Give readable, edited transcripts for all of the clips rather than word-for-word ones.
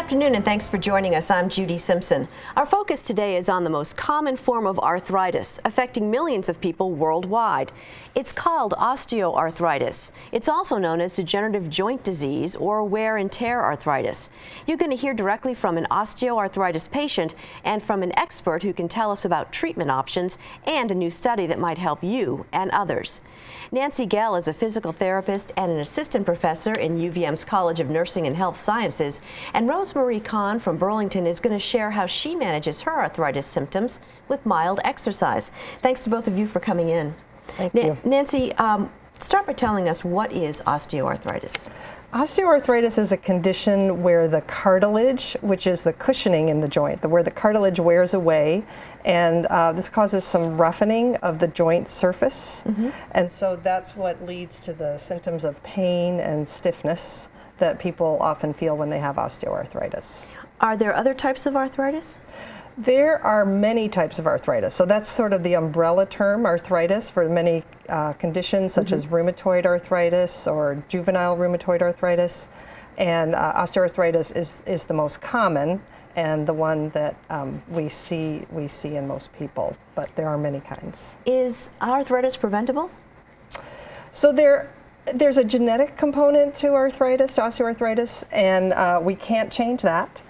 afternoon and thanks for joining us. I'm Judy Simpson. Our focus today is on the most common form of arthritis affecting millions of people worldwide. It's called osteoarthritis. It's also known as degenerative joint disease or wear and tear arthritis. You're going to hear directly from an osteoarthritis patient and from an expert who can tell us about treatment options and a new study that might help you and others. Nancy Gell is a physical therapist and an assistant professor in UVM's College of Nursing and Health Sciences, and Rosemary from Burlington is going to share how she manages her arthritis symptoms with mild exercise. Thanks to both of you for coming in. Thank you. Nancy, start by telling us, what is osteoarthritis? Osteoarthritis is a condition where the cartilage, which is the cushioning in the joint, where the cartilage wears away, and this causes some roughening of the joint surface. And so that's what leads to the symptoms of pain and stiffness that people often feel when they have osteoarthritis. Are there other types of arthritis? There are many types of arthritis. So that's sort of the umbrella term, arthritis, for many conditions such as rheumatoid arthritis or juvenile rheumatoid arthritis. And osteoarthritis is the most common and the one that we see in most people, but there are many kinds. Is arthritis preventable? So there's a genetic component to arthritis, to osteoarthritis, and we can't change that.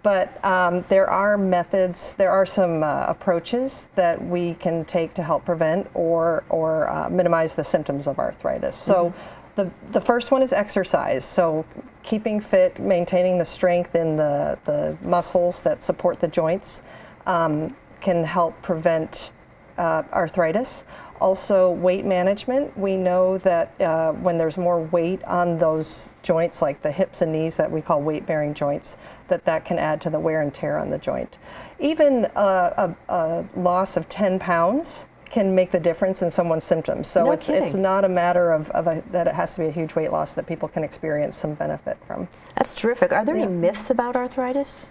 But there are methods, there are some approaches that we can take to help prevent or minimize the symptoms of arthritis. So the first one is exercise. So keeping fit, maintaining the strength in the muscles that support the joints can help prevent arthritis. Also, weight management. We know that when there's more weight on those joints, like the hips and knees that we call weight-bearing joints, that can add to the wear and tear on the joint. Even a loss of 10 pounds can make the difference in someone's symptoms. So it's not a matter of that it has to be a huge weight loss that people can experience some benefit from. That's terrific. Are there any myths about arthritis?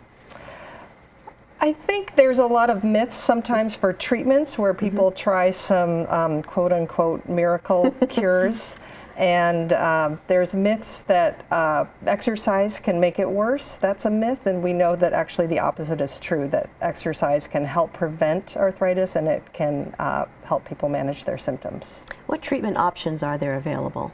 I think there's a lot of myths sometimes for treatments where people try some quote-unquote miracle cures, and there's myths that exercise can make it worse. That's a myth, and we know that actually the opposite is true, that exercise can help prevent arthritis and it can help people manage their symptoms. What treatment options are there available?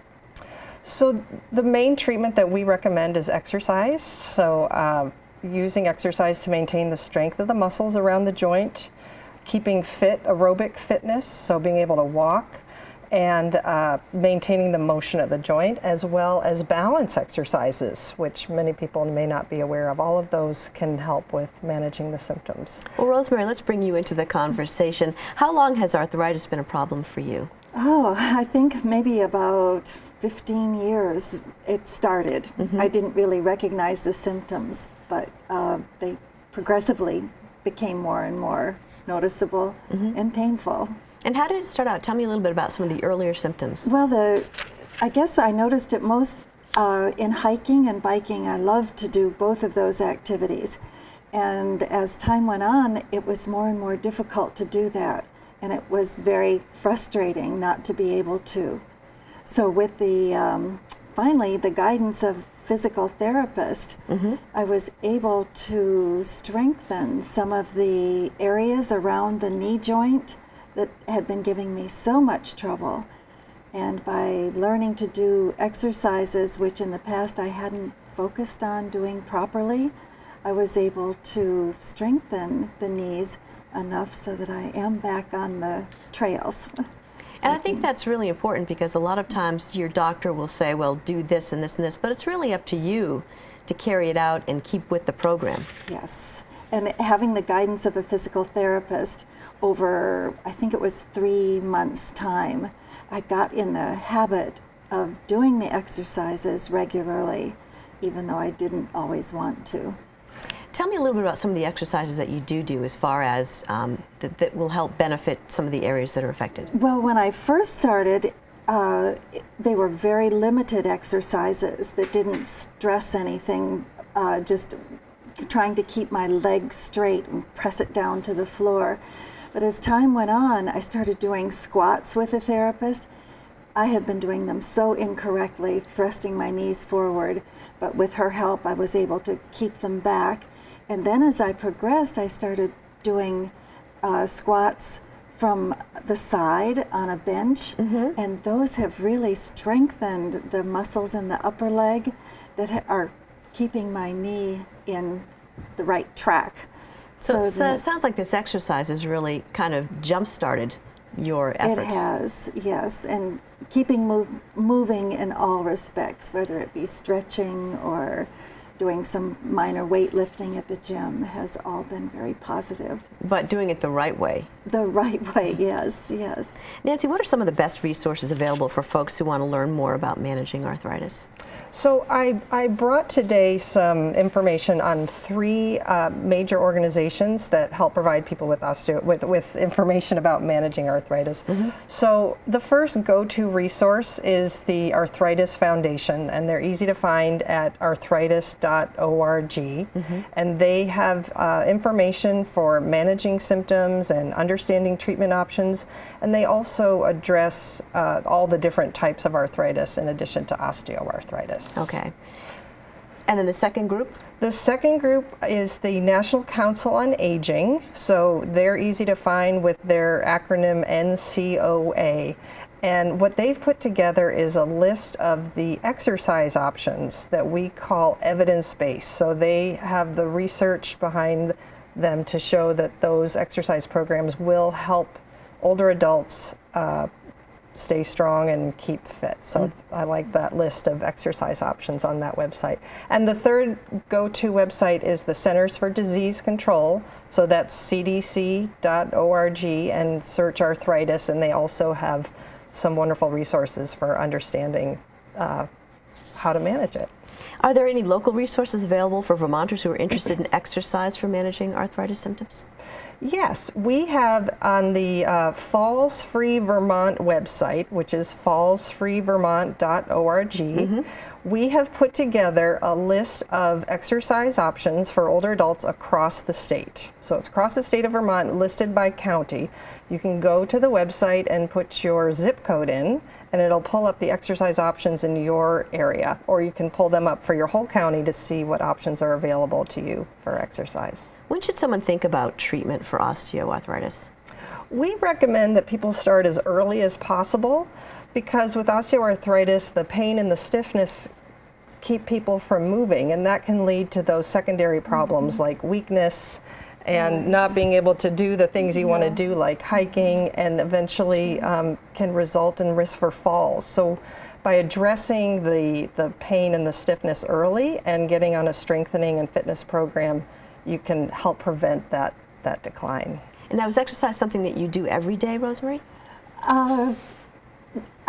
So the main treatment that we recommend is exercise. So using exercise to maintain the strength of the muscles around the joint, keeping fit, aerobic fitness, so being able to walk, and maintaining the motion of the joint, as well as balance exercises, which many people may not be aware of. All of those can help with managing the symptoms. Well, Rosemary, let's bring you into the conversation. How long has arthritis been a problem for you? Oh, I think maybe about 15 years it started. I didn't really recognize the symptoms, but they progressively became more and more noticeable and painful. And how did it start out? Tell me a little bit about some of the earlier symptoms. Well, I guess I noticed it most in hiking and biking. I love to do both of those activities. And as time went on, it was more and more difficult to do that. And it was very frustrating not to be able to. So with the, finally, the guidance of physical therapist, I was able to strengthen some of the areas around the knee joint that had been giving me so much trouble. And by learning to do exercises, which in the past I hadn't focused on doing properly, I was able to strengthen the knees enough so that I am back on the trails. And I think that's really important, because a lot of times your doctor will say, well, do this and this and this, but it's really up to you to carry it out and keep with the program. Yes, and having the guidance of a physical therapist over, I think it was 3 months' time, I got in the habit of doing the exercises regularly, even though I didn't always want to. Tell me a little bit about some of the exercises that you do as far as that will help benefit some of the areas that are affected. Well, when I first started, they were very limited exercises that didn't stress anything, just trying to keep my legs straight and press it down to the floor. But as time went on, I started doing squats with a therapist. I had been doing them so incorrectly, thrusting my knees forward, but with her help I was able to keep them back. And then as I progressed, I started doing squats from the side on a bench, and those have really strengthened the muscles in the upper leg that are keeping my knee in the right track. So it sounds like this exercise has really kind of jump-started your efforts. It has, yes, and keeping moving in all respects, whether it be stretching or doing some minor weightlifting at the gym, has all been very positive. But doing it the right way. The right way, yes, yes. Nancy, what are some of the best resources available for folks who want to learn more about managing arthritis? So I brought today some information on 3 major organizations that help provide people with with information about managing arthritis. So the first go-to resource is the Arthritis Foundation, and they're easy to find at arthritis.org. And they have information for managing symptoms and understanding treatment options, and they also address all the different types of arthritis in addition to osteoarthritis. Okay. And then the second group? The second group is the National Council on Aging. So they're easy to find with their acronym NCOA. And what they've put together is a list of the exercise options that we call evidence-based. So they have the research behind them to show that those exercise programs will help older adults stay strong and keep fit. So I like that list of exercise options on that website. And the third go-to website is the Centers for Disease Control. So that's cdc.org, and search arthritis, and they also have some wonderful resources for understanding how to manage it. Are there any local resources available for Vermonters who are interested in exercise for managing arthritis symptoms? Yes, we have on the Falls Free Vermont website, which is fallsfreevermont.org, we have put together a list of exercise options for older adults across the state. So it's across the state of Vermont, listed by county. You can go to the website and put your zip code in, and it'll pull up the exercise options in your area, or you can pull them up for your whole county to see what options are available to you for exercise. When should someone think about treatment for osteoarthritis? We recommend that people start as early as possible, because with osteoarthritis, the pain and the stiffness keep people from moving, and that can lead to those secondary problems like weakness and not being able to do the things you want to do, like hiking, and eventually can result in risk for falls. So by addressing the pain and the stiffness early and getting on a strengthening and fitness program, you can help prevent that decline. And now, is exercise something that you do every day, Rosemary?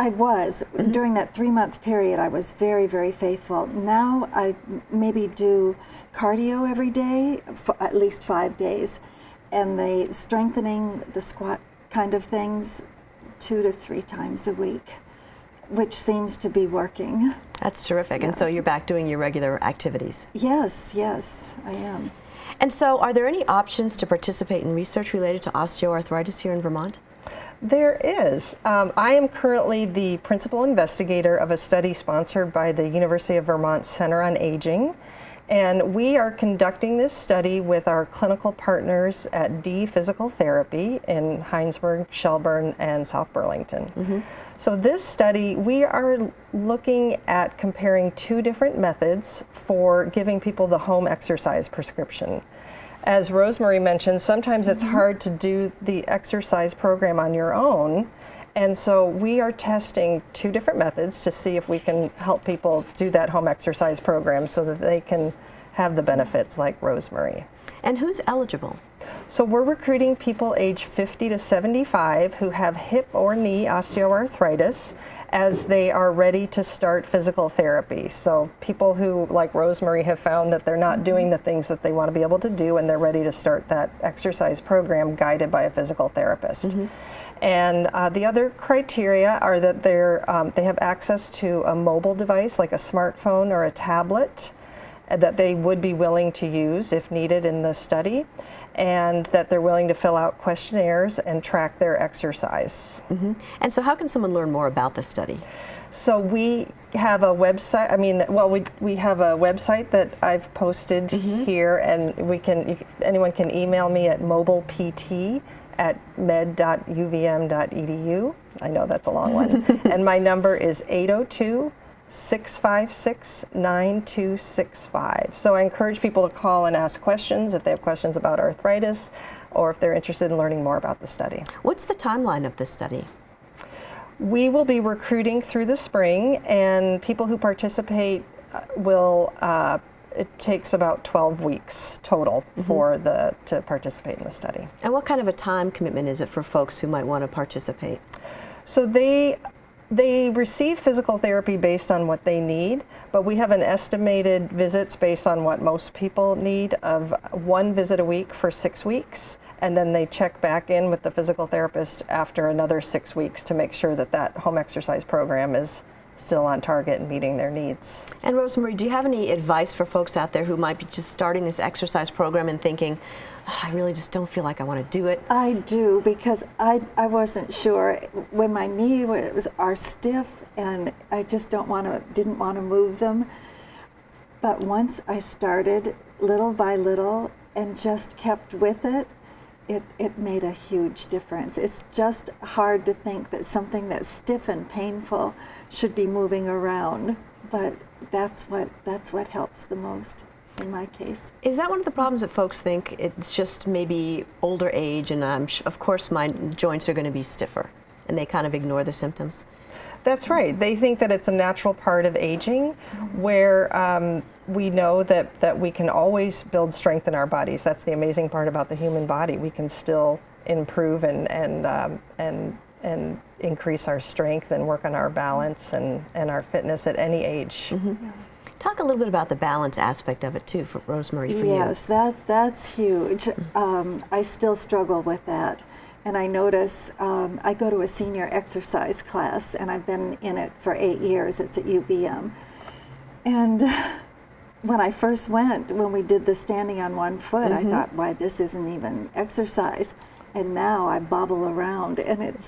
I was. During that 3-month period, I was very, very faithful. Now I maybe do cardio every day for at least 5 days, and the strengthening, the squat kind of things 2 to 3 times a week, which seems to be working. That's terrific. And so you're back doing your regular activities? Yes, yes, I am. And so are there any options to participate in research related to osteoarthritis here in Vermont? There is. I am currently the principal investigator of a study sponsored by the University of Vermont Center on Aging, and we are conducting this study with our clinical partners at D Physical Therapy in Heinsberg, Shelburne, and South Burlington. So this study, we are looking at comparing 2 different methods for giving people the home exercise prescription. As Rosemary mentioned, sometimes it's hard to do the exercise program on your own, and so we are testing 2 different methods to see if we can help people do that home exercise program so that they can have the benefits like Rosemary. And who's eligible? So we're recruiting people age 50 to 75 who have hip or knee osteoarthritis as they are ready to start physical therapy. So people who, like Rosemary, have found that they're not doing the things that they want to be able to do, and they're ready to start that exercise program guided by a physical therapist. And the other criteria are that they have access to a mobile device like a smartphone or a tablet that they would be willing to use if needed in the study. and that they're willing to fill out questionnaires and track their exercise. And so how can someone learn more about the study? So we have a website. We have a website that I've posted here, and anyone can email me at mobilept@med.uvm.edu. I know that's a long one. And my number is 802-656-9265. So I encourage people to call and ask questions if they have questions about arthritis or if they're interested in learning more about the study. What's the timeline of this study? We will be recruiting through the spring, and people who participate it takes about 12 weeks total to participate in the study. And what kind of a time commitment is it for folks who might want to participate? So they receive physical therapy based on what they need, but we have an estimated visits based on what most people need of 1 visit a week for 6 weeks. And then they check back in with the physical therapist after another 6 weeks to make sure that that home exercise program is still on target and meeting their needs. And Rosemary, do you have any advice for folks out there who might be just starting this exercise program and thinking, oh, I really just don't feel like I want to do it? I do, because I wasn't sure when my knees are stiff and I just didn't want to move them. But once I started little by little and just kept with it, it made a huge difference. It's just hard to think that something that's stiff and painful should be moving around, but that's what helps the most in my case. Is that one of the problems that folks think it's just maybe older age and of course my joints are going to be stiffer, and they kind of ignore the symptoms? That's right. They think that it's a natural part of aging, where we know that we can always build strength in our bodies. That's the amazing part about the human body. We can still improve and increase our strength and work on our balance and our fitness at any age. Talk a little bit about the balance aspect of it too, for Rosemary, for you. Yes, that's huge. I still struggle with that. And I notice, I go to a senior exercise class, and I've been in it for 8 years. It's at UVM. And when I first went, when we did the standing on one foot, I thought, why, this isn't even exercise. And now I bobble around, and it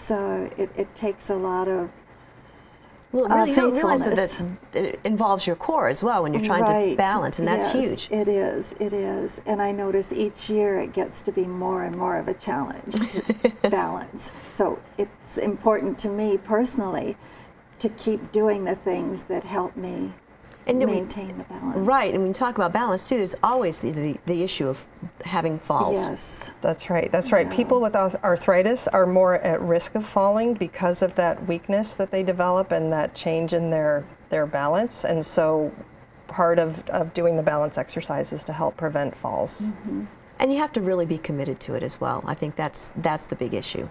takes a lot of Well, really, you don't realize that it involves your core as well when you're trying to balance, and that's huge. It is. And I notice each year it gets to be more and more of a challenge to balance. So it's important to me personally to keep doing the things that help me maintain the balance. Right, and when you talk about balance too, there's always the issue of having falls. Yes. That's right. Yeah. People with arthritis are more at risk of falling because of that weakness that they develop and that change in their balance. And so part of doing the balance exercise is to help prevent falls. And you have to really be committed to it as well. I think that's the big issue.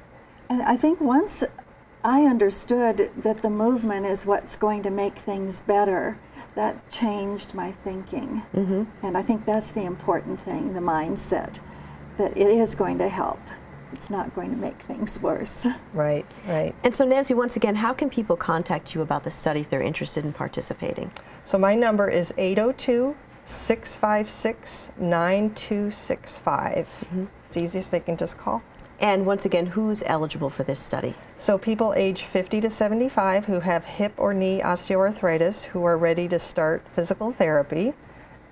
And I think once I understood that the movement is what's going to make things better, that changed my thinking. And I think that's the important thing, the mindset, that it is going to help. It's not going to make things worse. Right. And so Nancy, once again, how can people contact you about the study if they're interested in participating? So my number is 802-656-9265. It's easiest, they can just call. And once again, who's eligible for this study? So people age 50 to 75 who have hip or knee osteoarthritis, who are ready to start physical therapy,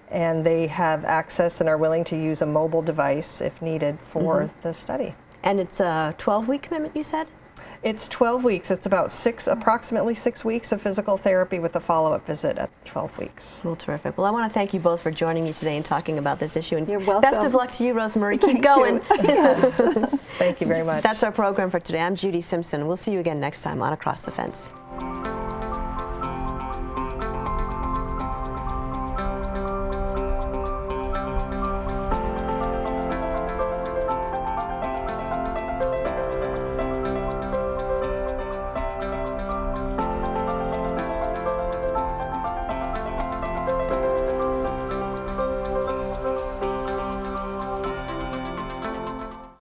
and they have access and are willing to use a mobile device if needed for the study. And it's a 12-week commitment, you said? It's 12 weeks. It's about approximately 6 weeks of physical therapy with a follow-up visit at 12 weeks. Well, terrific. Well, I want to thank you both for joining me today and talking about this issue. And you're welcome. Best of luck to you, Rosemary. Keep going. Yes. Thank you very much. That's our program for today. I'm Judy Simpson. We'll see you again next time on Across the Fence.